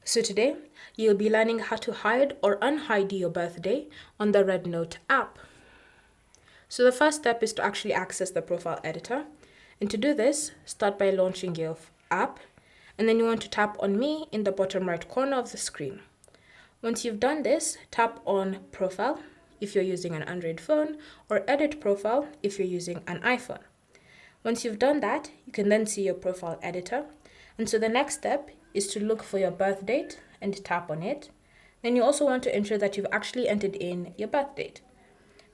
So today, you'll be learning how to hide or unhide your birthday on the REDnote app. So the first step is to actually access the profile editor. And to do this, start by launching your app, and then you want to tap on Me in the bottom right corner of the screen. Once you've done this, tap on Profile if you're using an Android phone, or Edit Profile if you're using an iPhone. Once you've done that, you can then see your profile editor. And so the next step is to look for your birth date and tap on it. Then you also want to ensure that you've actually entered in your birth date.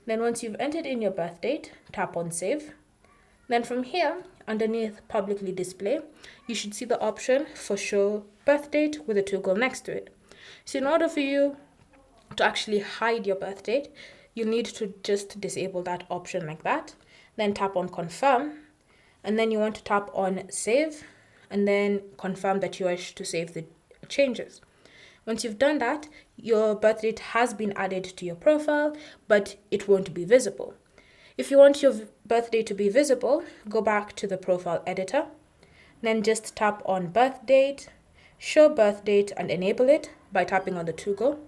Then once you've entered in your birth date, tap on Save. Then from here, underneath Publicly Display, you should see the option for Show Birth Date with a toggle next to it. So in order for you to actually hide your birth date, you'll need to just disable that option like that. Then tap on Confirm. And then you want to tap on Save, and then confirm that you wish to save the changes. Once you've done that, your birth date has been added to your profile, but it won't be visible. If you want your birthday to be visible, go back to the profile editor, then just tap on Birth Date, Show Birth Date, and enable it by tapping on the toggle.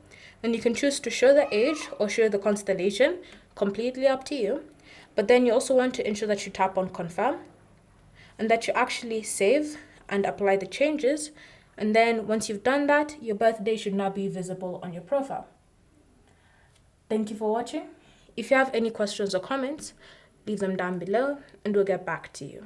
Then you can choose to show the age or show the constellation, completely up to you. But then you also want to ensure that you tap on Confirm, and that you actually save and apply the changes. And then once you've done that, your birthday should now be visible on your profile. Thank you for watching. If you have any questions or comments, leave them down below and we'll get back to you.